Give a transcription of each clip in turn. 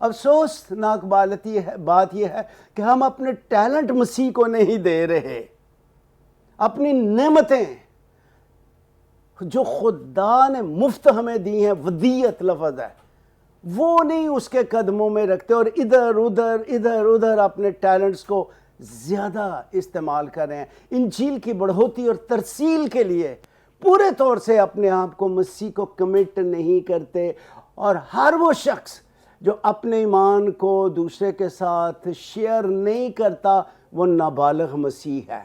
افسوسناک بات یہ ہے کہ ہم اپنے ٹیلنٹ مسیح کو نہیں دے رہے. اپنی نعمتیں جو خدا نے مفت ہمیں دی ہیں، ودیت لفظ ہے، وہ نہیں اس کے قدموں میں رکھتے اور ادھر ادھر اپنے ٹیلنٹس کو زیادہ استعمال کر رہے ہیں. انجیل کی بڑھوتی اور ترسیل کے لیے پورے طور سے اپنے آپ کو مسیح کو کمٹ نہیں کرتے. اور ہر وہ شخص جو اپنے ایمان کو دوسرے کے ساتھ شیئر نہیں کرتا وہ نابالغ مسیح ہے.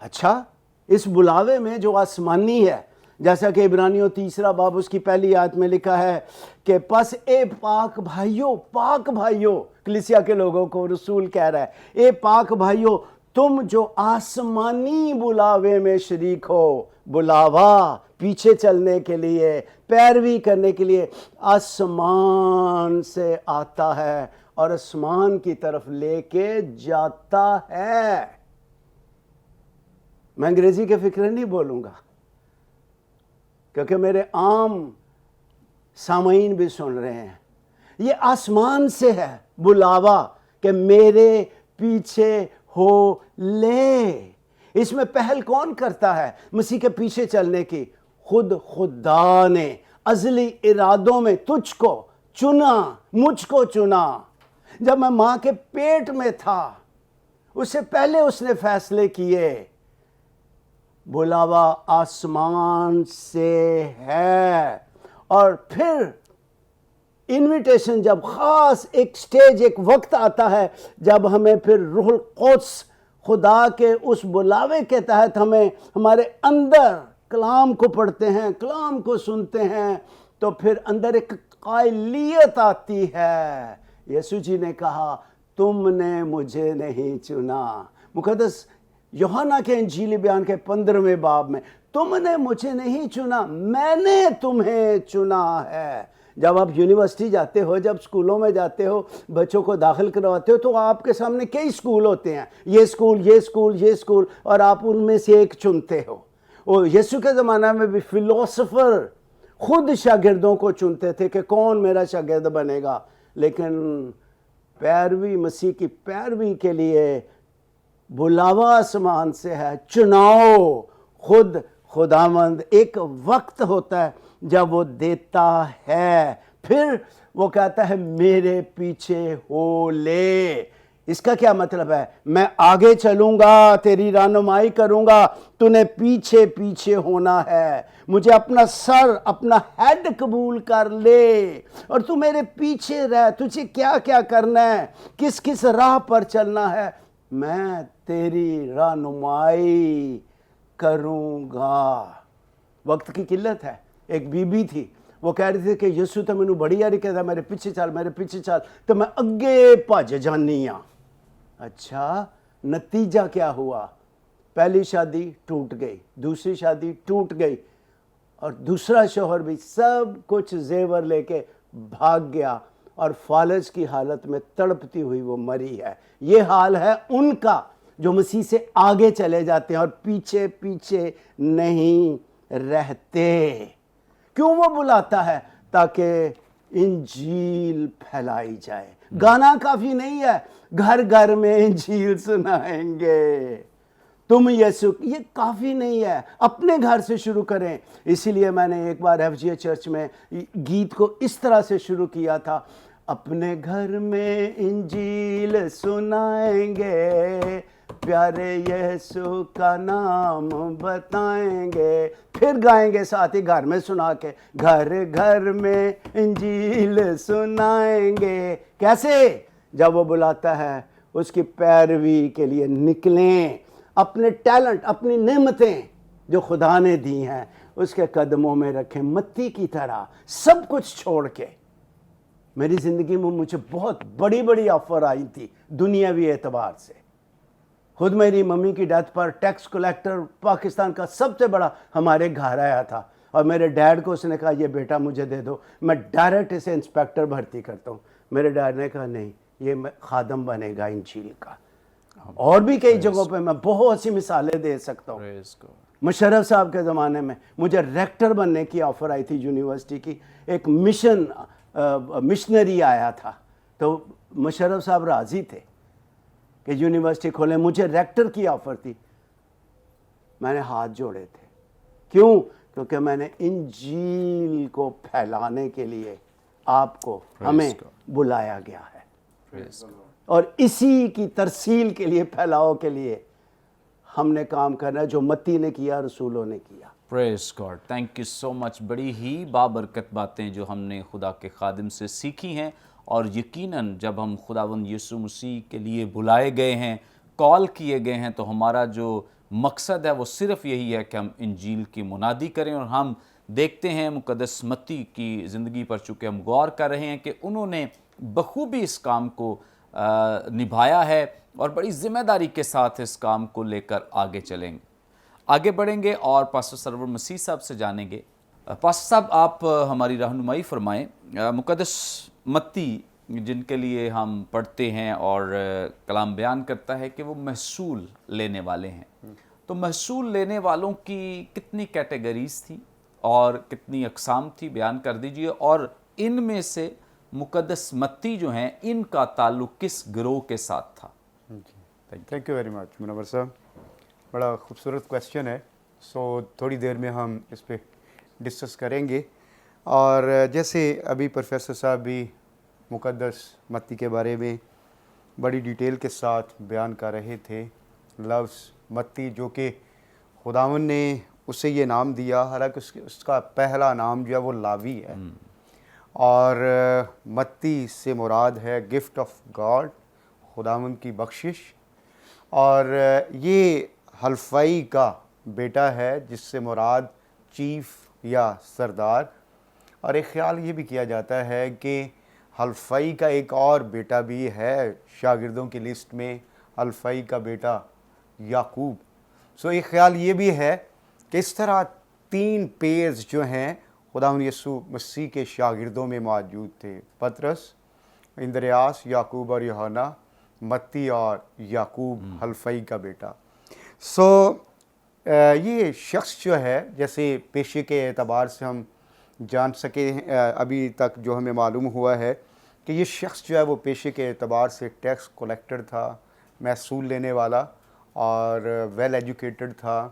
اچھا، اس بلاوے میں جو آسمانی ہے، جیسا کہ عبرانیوں 3 باب اس کی پہلی آیت میں لکھا ہے کہ پس اے پاک بھائیو، کلیسیا کے لوگوں کو رسول کہہ رہا ہے، اے پاک بھائیو تم جو آسمانی بلاوے میں شریک ہو. بلاوا پیچھے چلنے کے لیے، پیروی کرنے کے لیے آسمان سے آتا ہے اور آسمان کی طرف لے کے جاتا ہے. میں انگریزی کے فکرے نہیں بولوں گا کیونکہ میرے عام سامعین بھی سن رہے ہیں. یہ آسمان سے ہے بلاوا کہ میرے پیچھے ہو لے. اس میں پہل کون کرتا ہے مسیح کے پیچھے چلنے کی؟ خود خدا نے ازلی ارادوں میں تجھ کو چنا، مجھ کو چنا. جب میں ماں کے پیٹ میں تھا اس سے پہلے اس نے فیصلے کیے. بلاوا آسمان سے ہے. اور پھر انویٹیشن جب خاص ایک سٹیج، ایک وقت آتا ہے جب ہمیں پھر روح القدس خدا کے اس بلاوے کے تحت ہمیں ہمارے اندر کلام کو پڑھتے ہیں، کلام کو سنتے ہیں، تو پھر اندر ایک قائلیت آتی ہے. یسوع جی نے کہا تم نے مجھے نہیں چنا. مقدس یوحنا کے انجیلی بیان کے 15ویں باب میں، تم نے مجھے نہیں چنا، میں نے تمہیں چنا ہے. جب آپ یونیورسٹی جاتے ہو، جب اسکولوں میں جاتے ہو، بچوں کو داخل کرواتے ہو تو آپ کے سامنے کئی اسکول ہوتے ہیں، یہ اسکول، اور آپ ان میں سے ایک چنتے ہو. اور یسوع کے زمانہ میں بھی فلسفر خود شاگردوں کو چنتے تھے کہ کون میرا شاگرد بنے گا. لیکن پیروی، مسیح کی پیروی کے لیے بلاوا آسمان سے ہے. چناؤ خود خداوند. ایک وقت ہوتا ہے جب وہ دیتا ہے، پھر وہ کہتا ہے میرے پیچھے ہو لے. اس کا کیا مطلب ہے؟ میں آگے چلوں گا، تیری رہنمائی کروں گا، تو نے پیچھے پیچھے ہونا ہے. مجھے اپنا سر، اپنا ہیڈ قبول کر لے اور تو میرے پیچھے رہ. تجھے کیا کیا کرنا ہے، کس کس راہ پر چلنا ہے، میں تیری رہنمائی کروں گا. وقت کی قلت ہے. ایک بی بی تھی، وہ کہہ رہی تھی کہ یسوع تو مینوں بڑی یاری کہتا میرے پیچھے چل تو میں اگے بھج جانی ہاں. اچھا، نتیجہ کیا ہوا؟ پہلی شادی ٹوٹ گئی، دوسری شادی ٹوٹ گئی، اور دوسرا شوہر بھی سب کچھ زیور لے کے بھاگ گیا اور فالج کی حالت میں تڑپتی ہوئی وہ مری ہے. یہ حال ہے ان کا جو مسیح سے آگے چلے جاتے ہیں اور پیچھے پیچھے نہیں رہتے. کیوں وہ بلاتا ہے؟ تاکہ انجیل پھیلائی جائے. گانا کافی نہیں ہے، گھر گھر میں انجیل سنائیں گے. تم یسوع، یہ کافی نہیں ہے. اپنے گھر سے شروع کریں. اسی لیے میں نے ایک بار FGA چرچ میں گیت کو اس طرح سے شروع کیا تھا، اپنے گھر میں انجیل سنائیں گے، پیارے یسوع کا نام بتائیں گے. پھر گائیں گے ساتھ ہی گھر میں سنا کے، گھر گھر میں انجیل سنائیں گے. کیسے؟ جب وہ بلاتا ہے اس کی پیروی کے لیے نکلیں. اپنے ٹیلنٹ، اپنی نعمتیں جو خدا نے دی ہیں اس کے قدموں میں رکھیں، متی کی طرح سب کچھ چھوڑ کے. میری زندگی میں مجھے بہت بڑی بڑی آفر آئی تھی دنیاوی اعتبار سے. خود میری ممی کی ڈیتھ پر ٹیکس کلیکٹر پاکستان کا سب سے بڑا ہمارے گھر آیا تھا، اور میرے ڈیڈ کو اس نے کہا یہ بیٹا مجھے دے دو، میں ڈائریکٹ اسے انسپیکٹر بھرتی کرتا ہوں. میرے ڈیڈ نے کہا نہیں، یہ خادم بنے گا انجیل کا. اور بھی کئی جگہوں پہ میں بہت سی مثالیں دے سکتا ہوں. مشرف صاحب کے زمانے میں مجھے ریکٹر بننے کی آفر آئی تھی یونیورسٹی کی. ایک مشن مشنری آیا تھا تو مشرف صاحب راضی تھے کہ یونیورسٹی کھولیں. مجھے ریکٹر کی آفر تھی, میں نے ہاتھ جوڑے تھے. کیوں؟ کیونکہ میں نے انجیل کو پھیلانے کے لیے آپ کو ہمیں بلایا گیا ہے, اور اسی کی ترسیل کے لیے, پھیلاؤ کے لیے ہم نے کام کرنا ہے جو متی نے کیا, رسولوں نے کیا. پریز گاڈ, تھینک یو سو مچ. بڑی ہی بابرکت باتیں جو ہم نے خدا کے خادم سے سیکھی ہیں, اور یقیناً جب ہم خداوند یسوع مسیح کے لیے بلائے گئے ہیں, کال کیے گئے ہیں, تو ہمارا جو مقصد ہے وہ صرف یہی ہے کہ ہم انجیل کی منادی کریں. اور ہم دیکھتے ہیں مقدس متی کی زندگی پر چونکہ ہم غور کر رہے ہیں کہ انہوں نے بخوبی اس کام کو نبھایا ہے, اور بڑی ذمہ داری کے ساتھ اس کام کو لے کر آگے بڑھیں گے اور پاسٹر سرور مسیح صاحب سے جانیں گے. پاسٹر صاحب, آپ ہماری رہنمائی فرمائیں. مقدس متی جن کے لیے ہم پڑھتے ہیں اور کلام بیان کرتا ہے کہ وہ محصول لینے والے ہیں, تو محصول لینے والوں کی کتنی کیٹیگریز تھی اور کتنی اقسام تھی, بیان کر دیجئے. اور ان میں سے مقدس متی جو ہیں ان کا تعلق کس گروہ کے ساتھ تھا؟ تھینک یو ویری مچ منور صاحب, بڑا خوبصورت کویسچن ہے. سو تھوڑی دیر میں ہم اس پہ ڈسکس کریں گے. اور جیسے ابھی پروفیسر صاحب بھی مقدس متی کے بارے میں بڑی ڈیٹیل کے ساتھ بیان کر رہے تھے. لفظ متی جو کہ خداوند نے اسے یہ نام دیا, حالانکہ اس کا پہلا نام جو ہے وہ لاوی ہے, اور متی سے مراد ہے گفٹ آف گاڈ, خداوند کی بخشش. اور یہ حلفائی کا بیٹا ہے جس سے مراد چیف یا سردار. اور ایک خیال یہ بھی کیا جاتا ہے کہ حلفائی کا ایک اور بیٹا بھی ہے شاگردوں کی لسٹ میں, حلفائی کا بیٹا یعقوب. سو ایک خیال یہ بھی ہے کہ اس طرح 3 پیئرز جو ہیں خداوند یسوع مسیح کے شاگردوں میں موجود تھے, پطرس, اندریاس, یعقوب اور یوحنا, متی اور یعقوب حلفائی کا بیٹا. سو یہ شخص جو ہے, جیسے پیشے کے اعتبار سے ہم جان سکے ابھی تک جو ہمیں معلوم ہوا ہے کہ یہ شخص جو ہے وہ پیشے کے اعتبار سے ٹیکس کلیکٹر تھا, محصول لینے والا, اور ویل ایجوکیٹڈ تھا,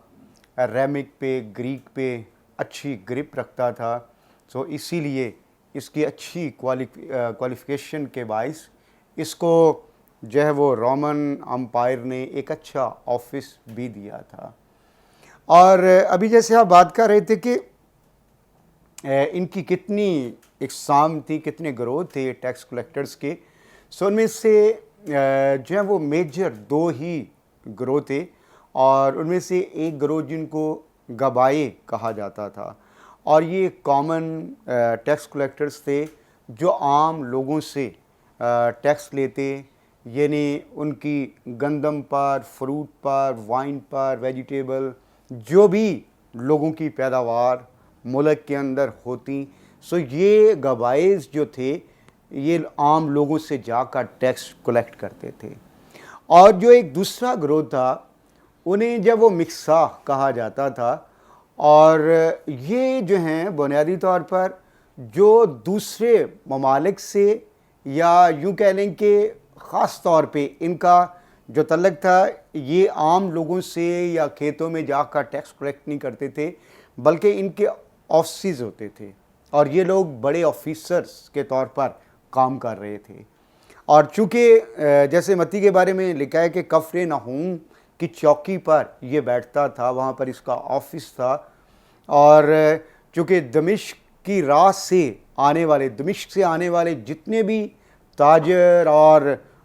ریمک پہ, گریک پہ اچھی گرپ رکھتا تھا. سو اسی لیے اس کی اچھی کوالیفیکیشن کے باعث اس کو جو ہے وہ رومن امپائر نے ایک اچھا آفس بھی دیا تھا. اور ابھی جیسے آپ بات کر رہے تھے کہ ان کی کتنی اقسام تھی, کتنے گروہ تھے ٹیکس کلیکٹرز کے. سو ان میں سے جو ہے وہ میجر 2 ہی گروہ تھے, اور ان میں سے ایک گروہ جن کو گبائے کہا جاتا تھا, اور یہ کامن ٹیکس کلیکٹرز تھے جو عام لوگوں سے ٹیکس لیتے, یعنی ان کی گندم پر, فروٹ پر, وائن پر, ویجیٹیبل, جو بھی لوگوں کی پیداوار ملک کے اندر ہوتی. سو یہ گبائز جو تھے یہ عام لوگوں سے جا کر ٹیکس کلیکٹ کرتے تھے. اور جو ایک دوسرا گروہ تھا انہیں جب وہ مکسا کہا جاتا تھا, اور یہ جو ہیں بنیادی طور پر جو دوسرے ممالک سے, یا یوں کہہ لیں کہ خاص طور پہ ان کا جو تعلق تھا یہ عام لوگوں سے یا کھیتوں میں جا کر ٹیکس کلیکٹ نہیں کرتے تھے, بلکہ ان کے آفسز ہوتے تھے, اور یہ لوگ بڑے آفیسرز کے طور پر کام کر رہے تھے. اور چونکہ جیسے متی کے بارے میں لکھا ہے کہ کفر نحوم کی چوکی پر یہ بیٹھتا تھا, وہاں پر اس کا آفس تھا. اور چونکہ دمشق کی راہ سے آنے والے جتنے بھی تاجر اور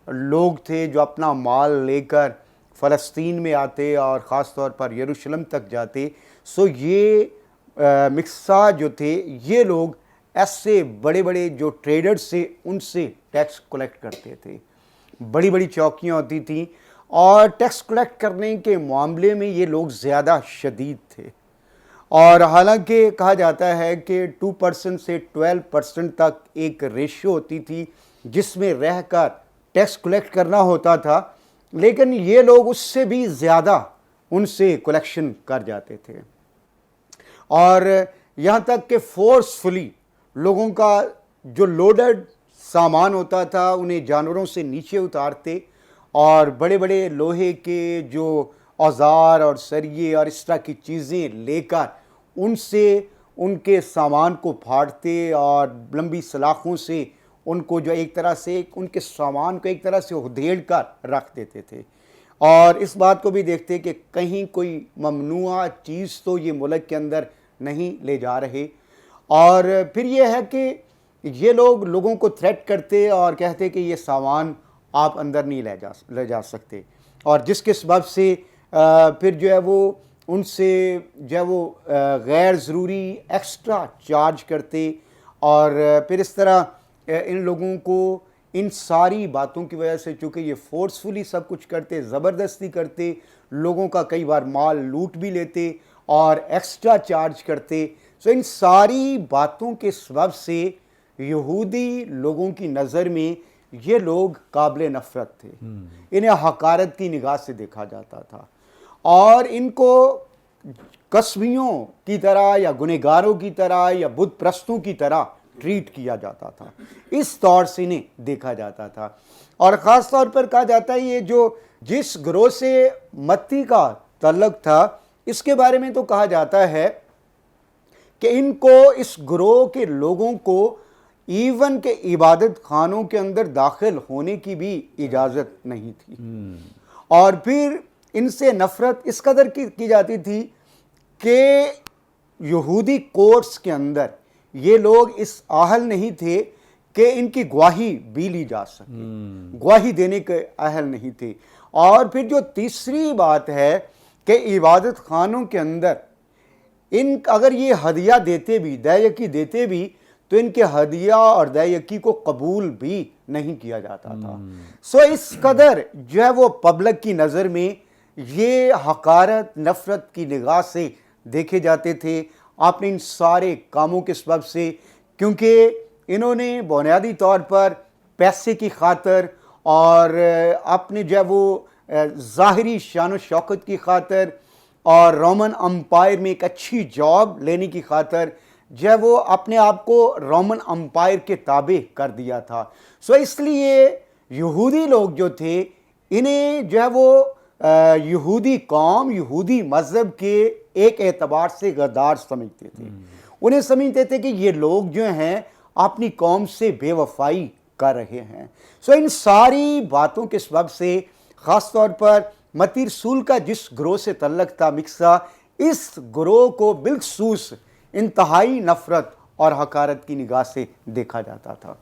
لوگ تھے جو اپنا مال لے کر فلسطین میں آتے اور خاص طور پر یروشلم تک جاتے, سو یہ مکسا جو تھے یہ لوگ ایسے بڑے بڑے جو ٹریڈرز سے ان سے ٹیکس کلیکٹ کرتے تھے. بڑی بڑی چوکیاں ہوتی تھیں, اور ٹیکس کلیکٹ کرنے کے معاملے میں یہ لوگ زیادہ شدید تھے. اور حالانکہ کہا جاتا ہے کہ 2% سے 12% تک ایک ریشو ہوتی تھی جس میں رہ کر ٹیکس کلیکٹ کرنا ہوتا تھا, لیکن یہ لوگ اس سے بھی زیادہ ان سے کلیکشن کر جاتے تھے. اور یہاں تک کہ فورسفلی لوگوں کا جو لوڈڈ سامان ہوتا تھا انہیں جانوروں سے نیچے اتارتے اور بڑے بڑے لوہے کے جو اوزار اور سریے اور اس طرح کی چیزیں لے کر ان سے ان کے سامان کو پھاڑتے اور لمبی سلاخوں سے ان کو جو ایک طرح سے ان کے سامان کو ایک طرح سے ادھیڑ کر رکھ دیتے تھے. اور اس بات کو بھی دیکھتے کہ کہیں کوئی ممنوع چیز تو یہ ملک کے اندر نہیں لے جا رہے. اور پھر یہ ہے کہ یہ لوگوں کو تھریٹ کرتے اور کہتے کہ یہ سامان آپ اندر نہیں لے جا سکتے، اور جس کے سبب سے پھر جو ہے وہ ان سے جو ہے وہ غیر ضروری ایکسٹرا چارج کرتے. اور پھر اس طرح ان لوگوں کو ان ساری باتوں کی وجہ سے، چونکہ یہ فورسفلی سب کچھ کرتے، زبردستی کرتے، لوگوں کا کئی بار مال لوٹ بھی لیتے اور ایکسٹرا چارج کرتے. سو ان ساری باتوں کے سبب سے یہودی لوگوں کی نظر میں یہ لوگ قابل نفرت تھے. انہیں حقارت کی نگاہ سے دیکھا جاتا تھا اور ان کو قسمیوں کی طرح یا گنہگاروں کی طرح یا بت پرستوں کی طرح ٹریٹ کیا جاتا تھا. اس طور سے انہیں دیکھا جاتا تھا. اور خاص طور پر کہا جاتا ہے یہ جو جس گروہ سے متی کا تعلق تھا، اس کے بارے میں تو کہا جاتا ہے کہ ان کو، اس گروہ کے لوگوں کو ایون کہ عبادت خانوں کے اندر داخل ہونے کی بھی اجازت نہیں تھی. اور پھر ان سے نفرت اس قدر کی جاتی تھی کہ یہودی کورٹس کے اندر یہ لوگ اس اہل نہیں تھے کہ ان کی گواہی بھی لی جا سکے، گواہی دینے کے اہل نہیں تھے. اور پھر جو تیسری بات ہے کہ عبادت خانوں کے اندر اگر یہ ہدیہ دیتے بھی، دہ یکی دیتے بھی، تو ان کے ہدیہ اور دہ یکی کو قبول بھی نہیں کیا جاتا تھا. سو اس قدر جو ہے وہ پبلک کی نظر میں یہ حقارت، نفرت کی نگاہ سے دیکھے جاتے تھے. آپ نے ان سارے کاموں کے سبب سے، کیونکہ انہوں نے بنیادی طور پر پیسے کی خاطر اور اپنے جو ہے وہ ظاہری شان و شوکت کی خاطر اور رومن امپائر میں ایک اچھی جاب لینے کی خاطر جو ہے وہ اپنے آپ کو رومن امپائر کے تابع کر دیا تھا. سو اس لیے یہودی لوگ جو تھے انہیں جو ہے وہ یہودی قوم، یہودی مذہب کے ایک اعتبار سے غدار سمجھتے تھے. انہیں سمجھتے تھے کہ یہ لوگ جو ہیں اپنی قوم سے بے وفائی کر رہے ہیں. سو ان ساری باتوں کے سبب سے خاص طور پر متی رسول کا جس گروہ سے تعلق تھا، مکسا، اس گروہ کو بالخصوص انتہائی نفرت اور حقارت کی نگاہ سے دیکھا جاتا تھا.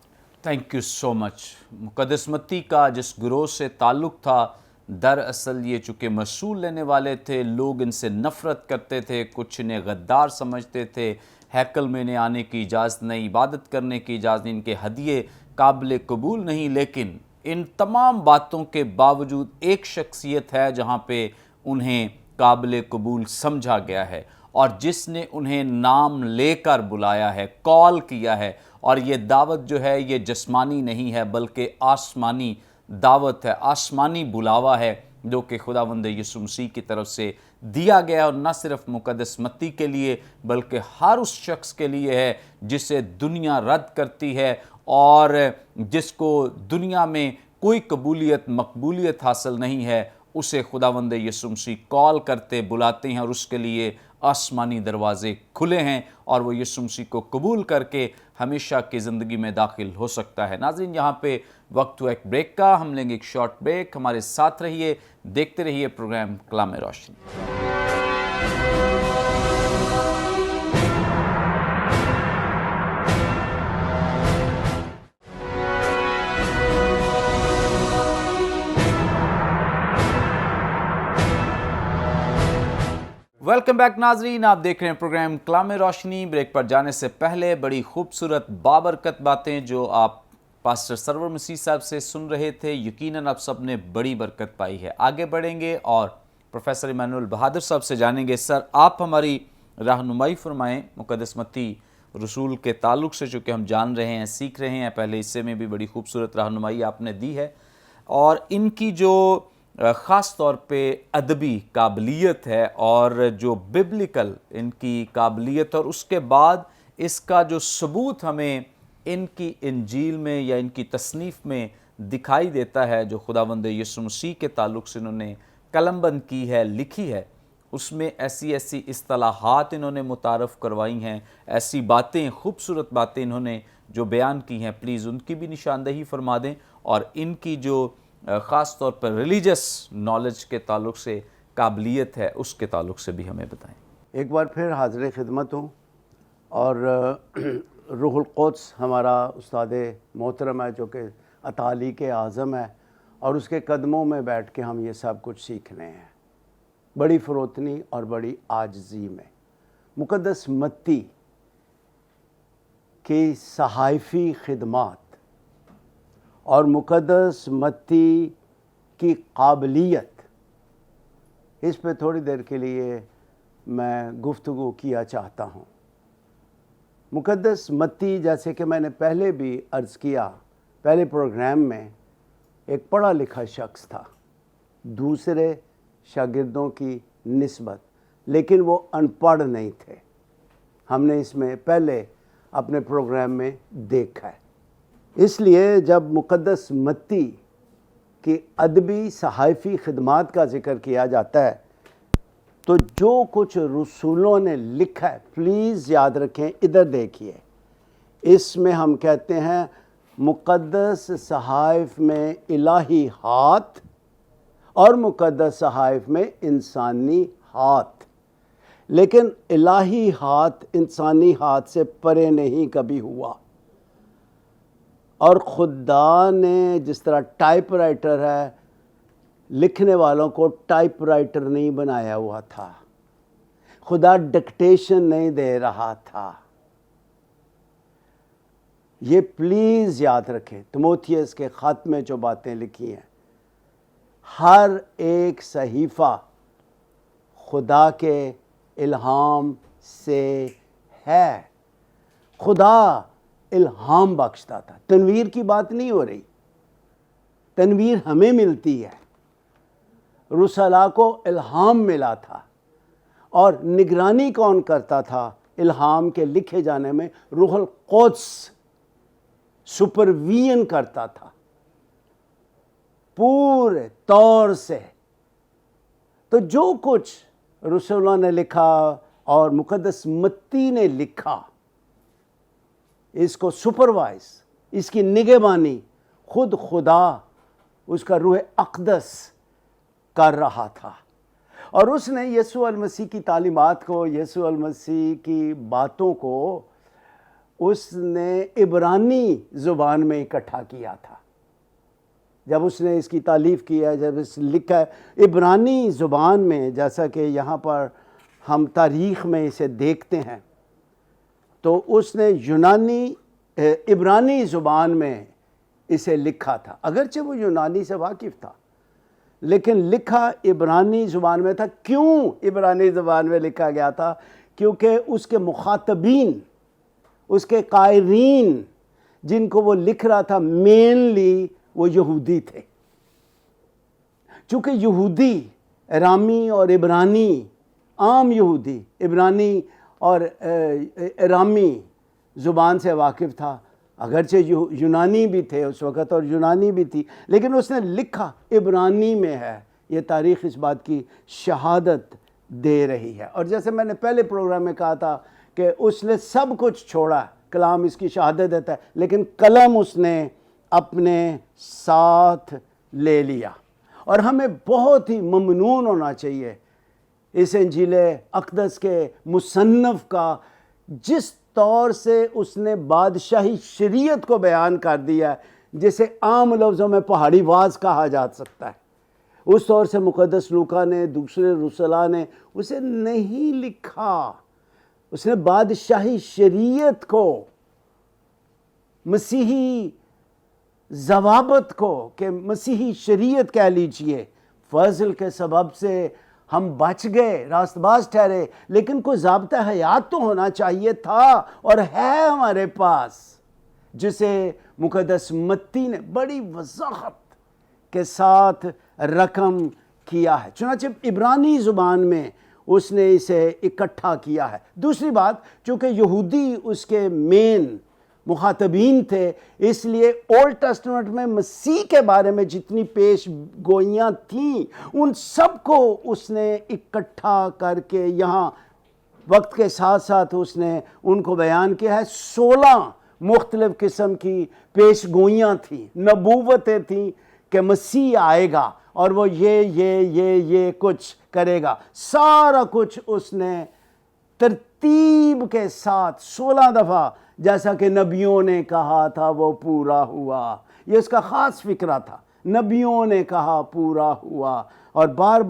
تھینک یو سو مچ. مقدس متی کا جس گروہ سے تعلق تھا، دراصل یہ چونکہ محصول لینے والے تھے، لوگ ان سے نفرت کرتے تھے، کچھ انہیں غدار سمجھتے تھے، ہیکل میں انہیں آنے کی اجازت نہیں، عبادت کرنے کی اجازت نہیں، ان کے ہدیے قابل قبول نہیں. لیکن ان تمام باتوں کے باوجود ایک شخصیت ہے جہاں پہ انہیں قابل قبول سمجھا گیا ہے، اور جس نے انہیں نام لے کر بلایا ہے، کال کیا ہے. اور یہ دعوت جو ہے یہ جسمانی نہیں ہے بلکہ آسمانی دعوت ہے، آسمانی بلاوا ہے جو کہ خداوند یسوع مسیح کی طرف سے دیا گیا، اور نہ صرف مقدس متی کے لیے بلکہ ہر اس شخص کے لیے ہے جسے دنیا رد کرتی ہے اور جس کو دنیا میں کوئی قبولیت، مقبولیت حاصل نہیں ہے. اسے خداوند یسوع مسیح کال کرتے، بلاتے ہیں، اور اس کے لیے آسمانی دروازے کھلے ہیں اور وہ یسوع مسیح کو قبول کر کے ہمیشہ کی زندگی میں داخل ہو سکتا ہے. ناظرین، یہاں پہ وقت ہوا ایک بریک کا، ہم لیں گے ایک شارٹ بریک. ہمارے ساتھ رہیے، دیکھتے رہیے پروگرام کلام روشنی. ویلکم بیک ناظرین، آپ دیکھ رہے ہیں پروگرام کلام روشنی. بریک پر جانے سے پہلے بڑی خوبصورت بابرکت باتیں جو آپ پاسٹر سرور مسیح صاحب سے سن رہے تھے، یقیناً آپ سب نے بڑی برکت پائی ہے. آگے بڑھیں گے اور پروفیسر ایمانویل بہادر صاحب سے جانیں گے. سر، آپ ہماری رہنمائی فرمائیں مقدس متی رسول کے تعلق سے، چونکہ ہم جان رہے ہیں، سیکھ رہے ہیں. پہلے حصے میں بھی بڑی خوبصورت رہنمائی آپ نے دی ہے، اور ان کی جو خاص طور پہ ادبی قابلیت ہے اور جو ببلیکل ان کی قابلیت، اور اس کے بعد اس کا جو ثبوت ہمیں ان کی انجیل میں یا ان کی تصنیف میں دکھائی دیتا ہے جو خداوند یسوع مسیح کے تعلق سے انہوں نے قلم بند کی ہے، لکھی ہے، اس میں ایسی ایسی اصطلاحات انہوں نے متعارف کروائی ہیں، ایسی باتیں، خوبصورت باتیں انہوں نے جو بیان کی ہیں، پلیز ان کی بھی نشاندہی فرما دیں، اور ان کی جو خاص طور پر ریلیجس نالج کے تعلق سے قابلیت ہے اس کے تعلق سے بھی ہمیں بتائیں۔ ایک بار پھر حاضر خدمت ہوں، اور روح القدس ہمارا استاد محترم ہے جو کہ اطالی کے اعظم ہے، اور اس کے قدموں میں بیٹھ کے ہم یہ سب کچھ سیکھنے ہیں، بڑی فروتنی اور بڑی عاجزی میں۔ مقدس متی کی صحائفی خدمات اور مقدس متی کی قابلیت، اس پہ تھوڑی دیر کے لیے میں گفتگو کیا چاہتا ہوں۔ مقدس متی، جیسے کہ میں نے پہلے بھی عرض کیا پہلے پروگرام میں، ایک پڑھا لکھا شخص تھا دوسرے شاگردوں کی نسبت، لیکن وہ ان پڑھ نہیں تھے۔ ہم نے اس میں پہلے اپنے پروگرام میں دیکھا ہے۔ اس لیے جب مقدس متی کی ادبی صحائفی خدمات کا ذکر کیا جاتا ہے تو جو کچھ رسولوں نے لکھا ہے، پلیز یاد رکھیں، ادھر دیکھیے، اس میں ہم کہتے ہیں مقدس صحائف میں الہی ہاتھ اور مقدس صحائف میں انسانی ہاتھ، لیکن الہی ہاتھ انسانی ہاتھ سے پرے نہیں کبھی ہوا۔ اور خدا نے جس طرح ٹائپ رائٹر ہے، لکھنے والوں کو ٹائپ رائٹر نہیں بنایا ہوا تھا، خدا ڈکٹیشن نہیں دے رہا تھا۔ یہ پلیز یاد رکھیں، تیموتھیوس کے خط میں جو باتیں لکھی ہیں، ہر ایک صحیفہ خدا کے الہام سے ہے۔ خدا الہام بخشتا تھا، تنویر کی بات نہیں ہو رہی، تنویر ہمیں ملتی ہے، رسلا کو الہام ملا تھا، اور نگرانی کون کرتا تھا الہام کے لکھے جانے میں؟ روح القدس سپرویژن کرتا تھا پورے طور سے۔ تو جو کچھ رسولوں نے لکھا اور مقدس متی نے لکھا، اس کو سپروائز، اس کی نگہبانی خود خدا، اس کا روح اقدس کر رہا تھا، اور اس نے یسوع المسیح کی تعلیمات کو، یسوع المسیح کی باتوں کو اس نے عبرانی زبان میں اکٹھا کیا تھا۔ جب اس نے اس کی تالیف کی ہے، جب اس لکھا ہے عبرانی زبان میں، جیسا کہ یہاں پر ہم تاریخ میں اسے دیکھتے ہیں، تو اس نے عبرانی زبان میں اسے لکھا تھا، اگرچہ وہ یونانی سے واقف تھا، لیکن لکھا عبرانی زبان میں تھا۔ کیوں عبرانی زبان میں لکھا گیا تھا؟ کیونکہ اس کے مخاطبین، اس کے قائرین جن کو وہ لکھ رہا تھا، مینلی وہ یہودی تھے۔ چونکہ یہودی ارامی اور عبرانی، عام یہودی عبرانی اور ارامی زبان سے واقف تھا، اگرچہ یونانی بھی تھے اس وقت اور یونانی بھی تھی، لیکن اس نے لکھا عبرانی میں ہے۔ یہ تاریخ اس بات کی شہادت دے رہی ہے، اور جیسے میں نے پہلے پروگرام میں کہا تھا کہ اس نے سب کچھ چھوڑا، کلام اس کی شہادت دیتا ہے، لیکن قلم اس نے اپنے ساتھ لے لیا۔ اور ہمیں بہت ہی ممنون ہونا چاہیے اس انجیل اقدس کے مصنف کا، جس طور سے اس نے بادشاہی شریعت کو بیان کر دیا ہے، جسے عام لفظوں میں پہاڑی واز کہا جا سکتا ہے۔ اس طور سے مقدس لوکا نے، دوسرے رسلا نے اسے نہیں لکھا۔ اس نے بادشاہی شریعت کو، مسیحی ضوابط کو، کہ مسیحی شریعت کہہ لیجئے، فضل کے سبب سے ہم بچ گئے، راست باز ٹھہرے، لیکن کوئی ضابطہ حیات تو ہونا چاہیے تھا، اور ہے ہمارے پاس، جسے مقدس متی نے بڑی وضاحت کے ساتھ رقم کیا ہے۔ چنانچہ عبرانی زبان میں اس نے اسے اکٹھا کیا ہے۔ دوسری بات، چونکہ یہودی اس کے مین مخاطبین تھے، اس لیے اولڈ ٹیسٹمنٹ میں مسیح کے بارے میں جتنی پیش گوئیاں تھیں ان سب کو اس نے اکٹھا کر کے یہاں وقت کے ساتھ ساتھ اس نے ان کو بیان کیا ہے۔ 16 مختلف قسم کی پیش گوئیاں تھیں، نبوتیں تھیں کہ مسیح آئے گا اور وہ یہ کچھ کرے گا۔ سارا کچھ اس نے ترتیب کے ساتھ 16 دفعہ جیسا کہ نبیوں نے کہا تھا وہ پورا ہوا۔ یہ اس کا خاص فکرہ تھا، نبیوں نے کہا پورا ہوا، اور بار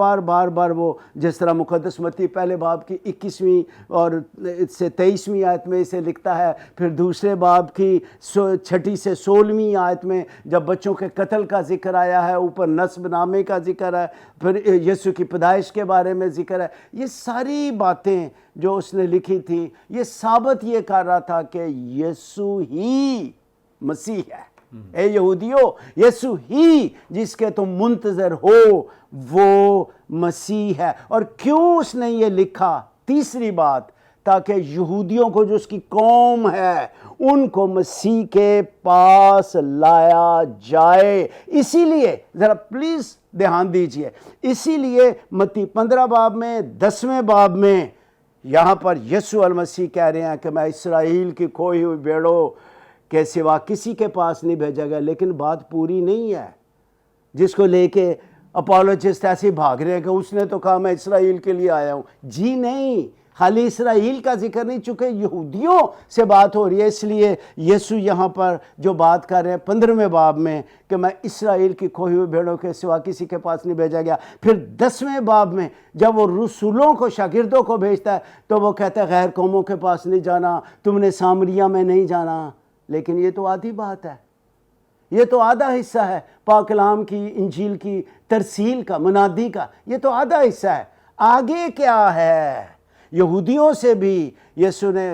بار وہ جس طرح مقدس متی پہلے باب کی 21ویں اور اس سے 23ویں آیت میں اسے لکھتا ہے، پھر دوسرے باب کی 6 سے 16ویں آیت میں جب بچوں کے قتل کا ذکر آیا ہے، اوپر نسب نامے کا ذکر ہے، پھر یسوع کی پیدائش کے بارے میں ذکر ہے۔ یہ ساری باتیں جو اس نے لکھی تھی یہ ثابت یہ کر رہا تھا کہ یسوع ہی مسیح ہے۔ اے یہودیو، یسوع ہی جس کے تم منتظر ہو وہ مسیح ہے۔ اور کیوں اس نے یہ لکھا؟ تیسری بات، تاکہ یہودیوں کو جو اس کی قوم ہے ان کو مسیح کے پاس لایا جائے۔ اسی لیے ذرا پلیز دھیان دیجئے، اسی لیے متی 15 باب میں 10ویں باب میں یہاں پر یسوع المسیح کہہ رہے ہیں کہ میں اسرائیل کی کھوئی ہوئی بھیڑوں کے سوا کسی کے پاس نہیں بھیجا گیا۔ لیکن بات پوری نہیں ہے، جس کو لے کے اپولوجسٹ ایسے بھاگ رہے ہیں کہ اس نے تو کہا میں اسرائیل کے لیے آیا ہوں۔ جی نہیں، خالی اسرائیل کا ذکر نہیں، چونکہ یہودیوں سے بات ہو رہی ہے، اس لیے یسوع یہاں پر جو بات کر رہے ہیں 15ویں باب میں کہ میں اسرائیل کی کھوئی ہوئی بھیڑوں کے سوا کسی کے پاس نہیں بھیجا گیا۔ پھر 10ویں باب میں جب وہ رسولوں کو، شاگردوں کو بھیجتا ہے تو وہ کہتا ہے غیر قوموں کے پاس نہیں جانا، تم نے سامریہ میں نہیں جانا۔ لیکن یہ تو آدھی بات ہے، یہ تو آدھا حصہ ہے پاک کلام کی، انجیل کی ترسیل کا، منادی کا، یہ تو آدھا حصہ ہے۔ آگے کیا ہے؟ یہودیوں سے بھی یسوع نے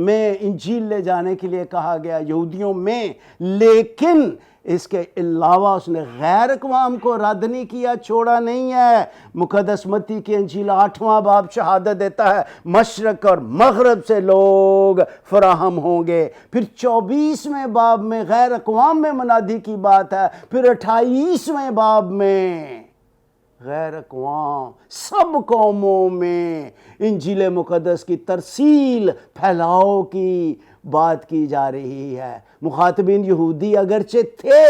میں انجیل لے جانے کے لیے کہا گیا، یہودیوں میں، لیکن اس کے علاوہ اس نے غیر اقوام کو رد نہیں کیا، چھوڑا نہیں ہے۔ مقدس متی کی انجیل 8واں باب شہادت دیتا ہے مشرق اور مغرب سے لوگ فراہم ہوں گے۔ پھر 24ویں باب میں غیر اقوام میں منادی کی بات ہے، پھر 28ویں باب میں غیر اقوام سب قوموں میں انجیل مقدس کی ترسیل، پھیلاؤ کی بات کی جا رہی ہے۔ مخاطبین یہودی اگرچہ تھے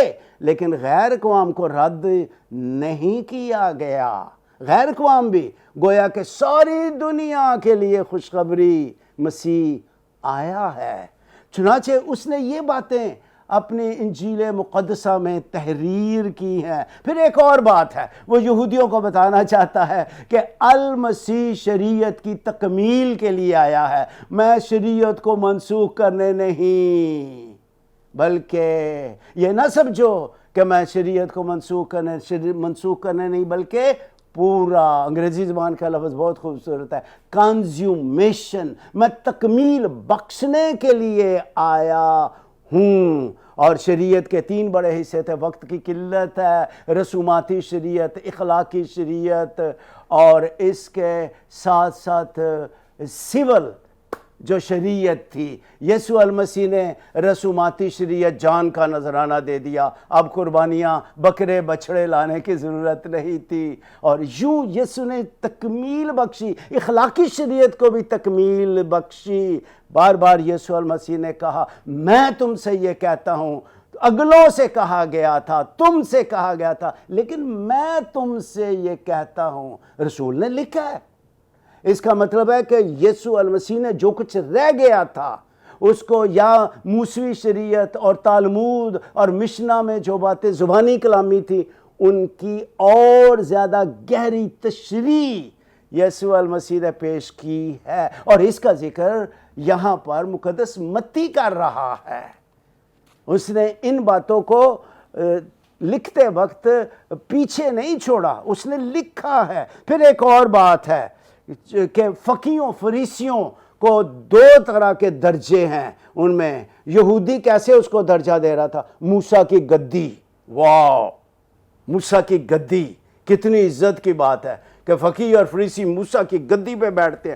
لیکن غیر اقوام کو رد نہیں کیا گیا۔ غیر اقوام بھی گویا کہ ساری دنیا کے لیے خوشخبری مسیح آیا ہے۔ چنانچہ اس نے یہ باتیں اپنی انجیل مقدسہ میں تحریر کی ہیں۔ پھر ایک اور بات ہے، وہ یہودیوں کو بتانا چاہتا ہے کہ المسیح شریعت کی تکمیل کے لیے آیا ہے۔ میں شریعت کو منسوخ کرنے نہیں، بلکہ یہ نہ سمجھو کہ میں شریعت کو منسوخ کرنے نہیں، بلکہ پورا، انگریزی زبان کا لفظ بہت خوبصورت ہے، کنزیومیشن، میں تکمیل بخشنے کے لیے آیا ہوں۔ اور شریعت کے 3 بڑے حصے تھے، وقت کی قلت ہے، رسوماتی شریعت، اخلاقی شریعت، اور اس کے ساتھ ساتھ سول جو شریعت تھی۔ یسوع المسیح نے رسوماتی شریعت جان کا نذرانہ دے دیا، اب قربانیاں بکرے بچھڑے لانے کی ضرورت نہیں تھی، اور یوں یسوع نے تکمیل بخشی، اخلاقی شریعت کو بھی تکمیل بخشی۔ بار بار یسوع المسیح نے کہا میں تم سے یہ کہتا ہوں، اگلوں سے کہا گیا تھا، تم سے کہا گیا تھا، لیکن میں تم سے یہ کہتا ہوں۔ رسول نے لکھا ہے، اس کا مطلب ہے کہ یسوع المسیح نے جو کچھ رہ گیا تھا اس کو، یا موسوی شریعت اور تالمود اور مشنا میں جو باتیں زبانی کلامی تھی ان کی اور زیادہ گہری تشریح یسوع المسیح نے پیش کی ہے، اور اس کا ذکر یہاں پر مقدس متی کر رہا ہے۔ اس نے ان باتوں کو لکھتے وقت پیچھے نہیں چھوڑا، اس نے لکھا ہے۔ پھر ایک اور بات ہے کہ فقیوں فریسیوں کو 2 طرح کے درجے ہیں، ان میں یہودی کیسے اس کو درجہ دے رہا تھا؟ موسیٰ کی گدی، واو، موسیٰ کی گدی، کتنی عزت کی بات ہے کہ فقیہ اور فریسی موسیٰ کی گدی پہ بیٹھتے ہیں۔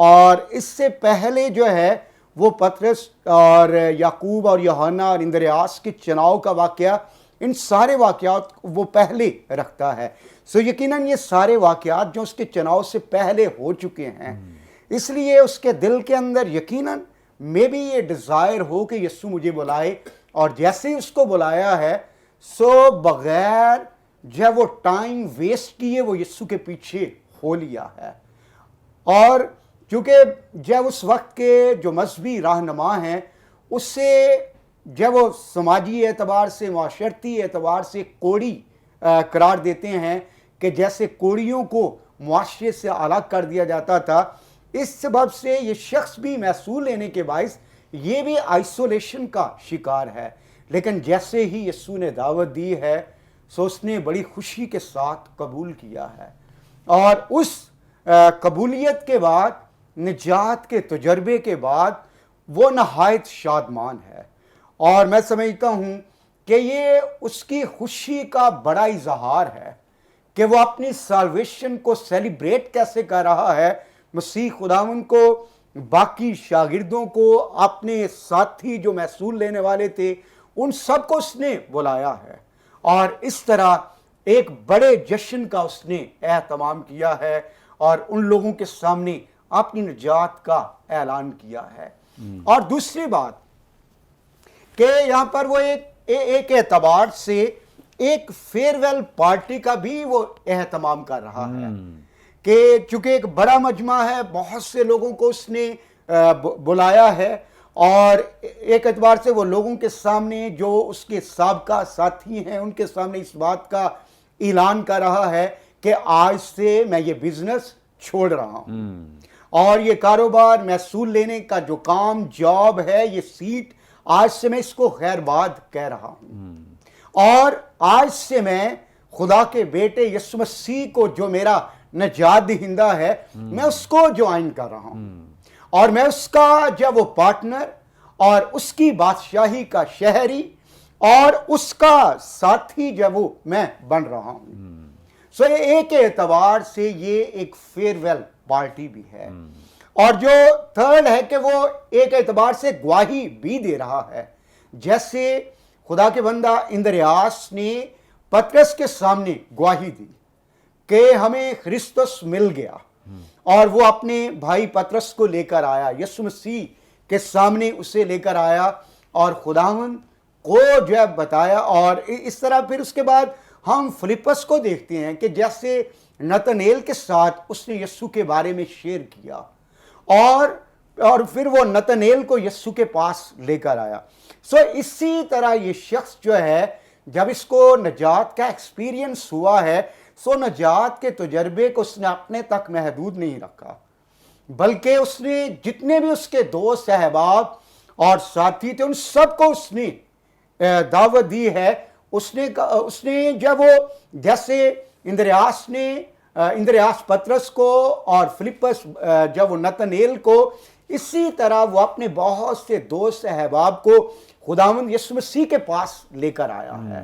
اور اس سے پہلے جو ہے وہ پطرس اور یعقوب اور یوحنا اور اندریاس کے چناؤ کا واقعہ، ان سارے واقعات وہ پہلے رکھتا ہے. سو یقیناً یہ سارے واقعات جو اس کے چناؤ سے پہلے ہو چکے ہیں، اس لیے اس کے دل کے اندر یقیناً میں بھی یہ ڈیزائر ہو کہ یسوع مجھے بلائے، اور جیسے ہی اس کو بلایا ہے سو بغیر جب وہ ٹائم ویسٹ کیے وہ یسوع کے پیچھے ہو لیا ہے. اور چونکہ جب اس وقت کے جو مذہبی رہنما ہیں اس سے جب وہ سماجی اعتبار سے، معاشرتی اعتبار سے کوڑی قرار دیتے ہیں کہ جیسے کوڑیوں کو معاشرے سے الگ کر دیا جاتا تھا، اس سبب سے یہ شخص بھی محصول لینے کے باعث یہ بھی آئسولیشن کا شکار ہے. لیکن جیسے ہی یسوع نے دعوت دی ہے سو اس نے بڑی خوشی کے ساتھ قبول کیا ہے، اور اس قبولیت کے بعد، نجات کے تجربے کے بعد وہ نہایت شادمان ہے. اور میں سمجھتا ہوں کہ یہ اس کی خوشی کا بڑا اظہار ہے کہ وہ اپنی سالویشن کو سیلیبریٹ کیسے کر رہا ہے. مسیح خداوند کو، باقی شاگردوں کو، اپنے ساتھی جو محصول لینے والے تھے، ان سب کو اس نے بلایا ہے، اور اس طرح ایک بڑے جشن کا اس نے اہتمام کیا ہے اور ان لوگوں کے سامنے اپنی نجات کا اعلان کیا ہے. اور دوسری بات کہ یہاں پر وہ ایک اعتبار سے ایک فیئرویل پارٹی کا بھی وہ اہتمام کر رہا ہے کہ چونکہ ایک بڑا مجمع ہے، بہت سے لوگوں کو اس نے بلایا ہے، اور ایک اعتبار سے وہ لوگوں کے سامنے جو اس کے سابقہ ساتھی ہیں ان کے سامنے اس بات کا اعلان کر رہا ہے کہ آج سے میں یہ بزنس چھوڑ رہا ہوں، اور یہ کاروبار، محصول لینے کا جو کام، جاب ہے، یہ سیٹ، آج سے میں اس کو خیر باد کہہ رہا ہوں، اور آج سے میں خدا کے بیٹے یسوع مسیح کو جو میرا نجات دہندہ ہے میں اس کو جوائن کر رہا ہوں، اور میں اس کا جب وہ پارٹنر اور اس کی بادشاہی کا شہری اور اس کا ساتھی جب وہ میں بن رہا ہوں. سو ایک اعتبار سے یہ ایک فیئرویل پارٹی بھی ہے. اور جو تھرڈ ہے کہ وہ ایک اعتبار سے گواہی بھی دے رہا ہے، جیسے خدا کے بندہ اندریاس نے پطرس کے سامنے گواہی دی کہ ہمیں خرسطس مل گیا، اور وہ اپنے بھائی پطرس کو لے کر آیا، یسوع مسیح کے سامنے اسے لے کر آیا اور خداوند کو جو ہے بتایا. اور اس طرح پھر اس کے بعد ہم فلپس کو دیکھتے ہیں کہ جیسے نتنیل کے ساتھ اس نے یسوع کے بارے میں شیئر کیا، اور پھر وہ نتنیل کو یسوع کے پاس لے کر آیا. سو اسی طرح یہ شخص جو ہے جب اس کو نجات کا ایکسپیرینس ہوا ہے سو نجات کے تجربے کو اس نے اپنے تک محدود نہیں رکھا، بلکہ اس نے جتنے بھی اس کے دوست احباب اور ساتھی تھے ان سب کو اس نے دعوت دی ہے. اس نے جب وہ جیسے اندریاس پطرس کو اور فلپس جب وہ نتنیل کو، اسی طرح وہ اپنے بہت سے دوست احباب کو خداوند یسوع مسیح کے پاس لے کر آیا ہے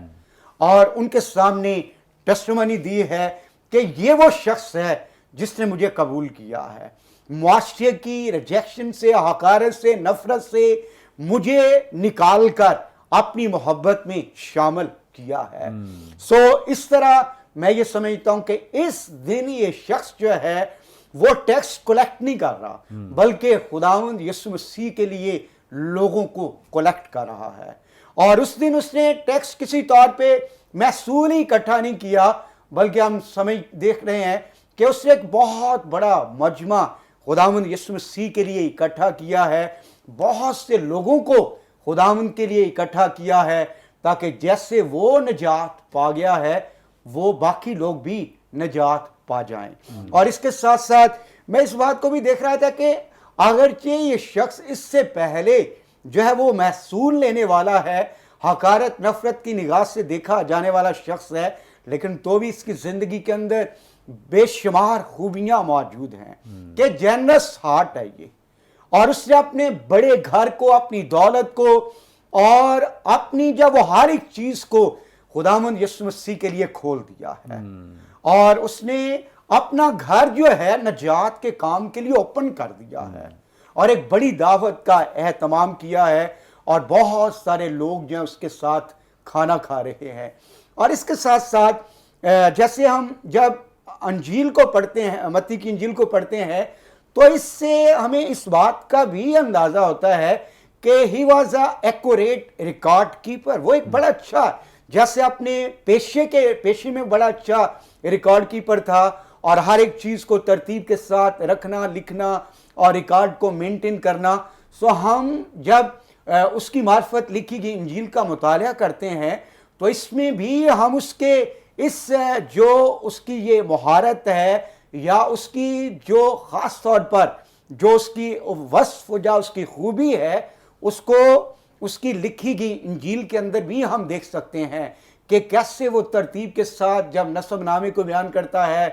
اور ان کے سامنے ٹیسٹیمنی دی ہے کہ یہ وہ شخص ہے جس نے مجھے قبول کیا ہے. معاشرے کی ریجیکشن سے، حقارت سے، نفرت سے مجھے نکال کر اپنی محبت میں شامل کیا ہے. سو اس طرح میں یہ سمجھتا ہوں کہ اس دن یہ شخص جو ہے وہ ٹیکس کلیکٹ نہیں کر رہا، بلکہ خداوند یسوع مسیح کے لیے لوگوں کو کلیکٹ کر رہا ہے. اور اس دن اس نے ٹیکس کسی طور پہ محصول ہی اکٹھا نہیں کیا، بلکہ ہم دیکھ رہے ہیں کہ اس نے ایک بہت بڑا مجمع خداوند یسوع مسیح کے لیے اکٹھا کیا ہے، بہت سے لوگوں کو خداوند کے لیے اکٹھا کیا ہے، تاکہ جیسے وہ نجات پا گیا ہے وہ باقی لوگ بھی نجات پا جائیں. اور اس کے ساتھ ساتھ میں اس بات کو بھی دیکھ رہا تھا کہ اگرچہ یہ شخص اس سے پہلے جو ہے وہ محصول لینے والا ہے، حقارت نفرت کی نگاہ سے دیکھا جانے والا شخص ہے، لیکن تو بھی اس کی زندگی کے اندر بے شمار خوبیاں موجود ہیں کہ جنرس ہارٹ ہے یہ، اور اس نے اپنے بڑے گھر کو، اپنی دولت کو اور اپنی جب وہ ہر ایک چیز کو خداوند یسوع مسیح کے لیے کھول دیا ہے، اور اس نے اپنا گھر جو ہے نجات کے کام کے لیے اوپن کر دیا ہے اور ایک بڑی دعوت کا اہتمام کیا ہے اور بہت سارے لوگ جو ہیں اس کے ساتھ کھانا کھا رہے ہیں. اور اس کے ساتھ ساتھ جیسے ہم جب انجیل کو پڑھتے ہیں، متی کی انجیل کو پڑھتے ہیں، تو اس سے ہمیں اس بات کا بھی اندازہ ہوتا ہے کہ he was a accurate record keeper. وہ ایک بڑا اچھا، جیسے اپنے پیشے میں بڑا اچھا ریکارڈ کیپر تھا اور ہر ایک چیز کو ترتیب کے ساتھ رکھنا، لکھنا اور ریکارڈ کو مینٹین کرنا. سو ہم جب اس کی معرفت لکھی گئی انجیل کا مطالعہ کرتے ہیں تو اس میں بھی ہم جو اس کی یہ مہارت ہے یا اس کی جو خاص طور پر جو اس کی وصف یا اس کی خوبی ہے، اس کو اس کی لکھی گئی انجیل کے اندر بھی ہم دیکھ سکتے ہیں کہ کیسے وہ ترتیب کے ساتھ جب نسب نامے کو بیان کرتا ہے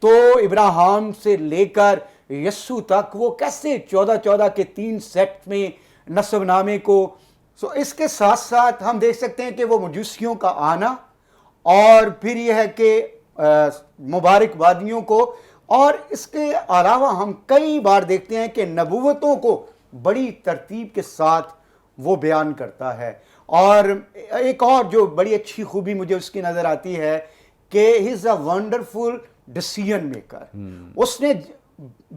تو ابراہیم سے لے کر یسوع تک وہ کیسے 14 کے 3 سیٹ میں نسب نامے کو. سو اس کے ساتھ ساتھ ہم دیکھ سکتے ہیں کہ وہ مجوسیوں کا آنا اور پھر یہ ہے کہ مبارک بادیوں کو، اور اس کے علاوہ ہم کئی بار دیکھتے ہیں کہ نبوتوں کو بڑی ترتیب کے ساتھ وہ بیان کرتا ہے. اور ایک اور جو بڑی اچھی خوبی مجھے اس کی نظر آتی ہے کہ ہی از اے ونڈرفل ڈیسیژن میکر. اس نے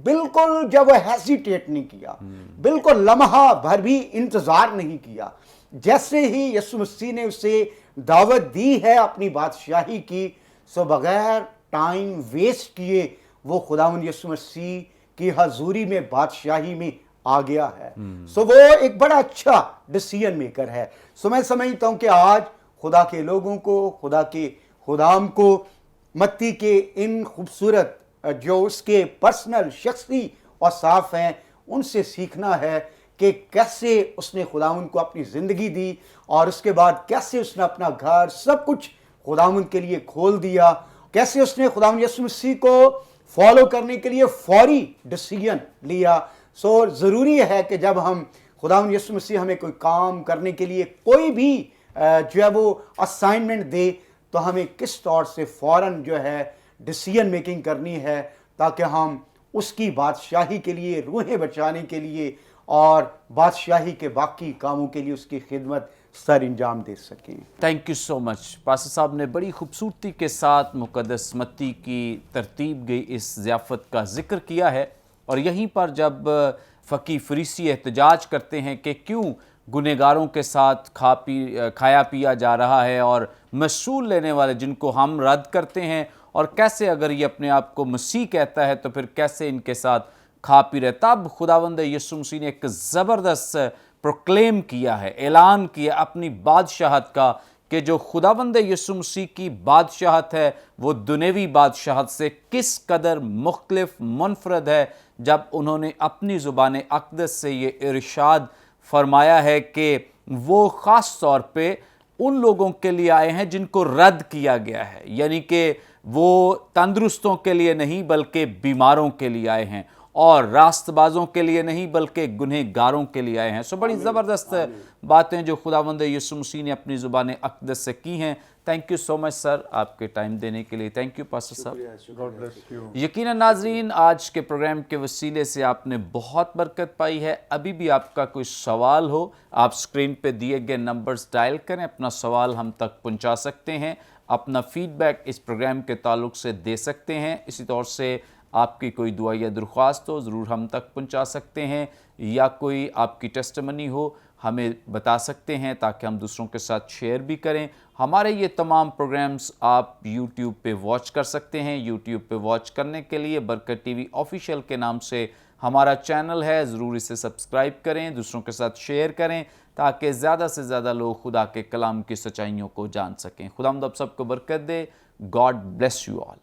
بالکل جب وہ ہیزیٹیٹ نہیں کیا، بالکل لمحہ بھر بھی انتظار نہیں کیا. جیسے ہی یسوع مسیح نے اسے دعوت دی ہے اپنی بادشاہی کی، سو بغیر ٹائم ویسٹ کیے وہ خداوند یسوع مسیح کی حضوری میں بادشاہی میں آ گیا ہے. سو وہ ایک بڑا اچھا ڈیسیژن میکر ہے. سو میں سمجھتا ہوں کہ آج خدا کے لوگوں کو، خدا کے خدام کو متی کے ان خوبصورت جو اس کے پرسنل شخصی اور صاف ہیں ان سے سیکھنا ہے کہ کیسے اس نے خداوند کو اپنی زندگی دی اور اس کے بعد کیسے اس نے اپنا گھر سب کچھ خداوند کے لیے کھول دیا، کیسے اس نے خداوند یسوع مسیح کو فالو کرنے کے لیے فوری ڈیسیژن لیا. سو ضروری ہے کہ جب ہم خداوند یسوع مسیح ہمیں کوئی کام کرنے کے لیے کوئی بھی جو ہے وہ اسائنمنٹ دے تو ہمیں کس طور سے فوراً جو ہے ڈیسیژن میکنگ کرنی ہے تاکہ ہم اس کی بادشاہی کے لیے، روحیں بچانے کے لیے اور بادشاہی کے باقی کاموں کے لیے اس کی خدمت سر انجام دے سکیں. Thank you so much. Pastor صاحب نے بڑی خوبصورتی کے ساتھ مقدس متی کی ترتیب گئی اس ضیافت کا ذکر کیا ہے، اور یہیں پر جب فقی فریسی احتجاج کرتے ہیں کہ کیوں گنہگاروں کے ساتھ کھایا پیا جا رہا ہے اور مسئول لینے والے جن کو ہم رد کرتے ہیں، اور کیسے اگر یہ اپنے آپ کو مسیح کہتا ہے تو پھر کیسے ان کے ساتھ کھا پی رہے. تب خداوند یسوع مسیح نے ایک زبردست پروکلیم کیا ہے، اعلان کیا اپنی بادشاہت کا، کہ جو خداوند یسوع مسیح کی بادشاہت ہے وہ دنیوی بادشاہت سے کس قدر مختلف منفرد ہے، جب انہوں نے اپنی زبان اقدس سے یہ ارشاد فرمایا ہے کہ وہ خاص طور پہ ان لوگوں کے لیے آئے ہیں جن کو رد کیا گیا ہے، یعنی کہ وہ تندرستوں کے لیے نہیں بلکہ بیماروں کے لیے آئے ہیں، اور راست بازوں کے لیے نہیں بلکہ گنہگاروں کے لیے آئے ہیں. سو بڑی زبردست باتیں جو خداوند یسوع مسیح نے اپنی زبان اقدس سے کی ہیں. تھینک یو سو مچ سر آپ کے ٹائم دینے کے لیے. تھینک یو پاسٹر صاحب. یقیناً ناظرین آج کے پروگرام کے وسیلے سے آپ نے بہت برکت پائی ہے. ابھی بھی آپ کا کوئی سوال ہو آپ اسکرین پہ دیے گئے نمبرز ڈائل کریں، اپنا سوال ہم تک پہنچا سکتے ہیں، اپنا فیڈ بیک اس پروگرام کے تعلق سے دے سکتے ہیں. اسی طور سے آپ کی کوئی دعا یا درخواست ہو ضرور ہم تک پہنچا سکتے ہیں، یا کوئی آپ کی ٹیسٹمنی ہو ہمیں بتا سکتے ہیں تاکہ ہم دوسروں کے ساتھ شیئر بھی کریں. ہمارے یہ تمام پروگرامز آپ یوٹیوب پہ واچ کر سکتے ہیں. یوٹیوب پہ واچ کرنے کے لیے برکت ٹی وی آفیشیل کے نام سے ہمارا چینل ہے، ضرور اسے سبسکرائب کریں، دوسروں کے ساتھ شیئر کریں تاکہ زیادہ سے زیادہ لوگ خدا کے کلام کی سچائیوں کو جان سکیں. خداوند آپ سب کو برکت دے. God bless you all.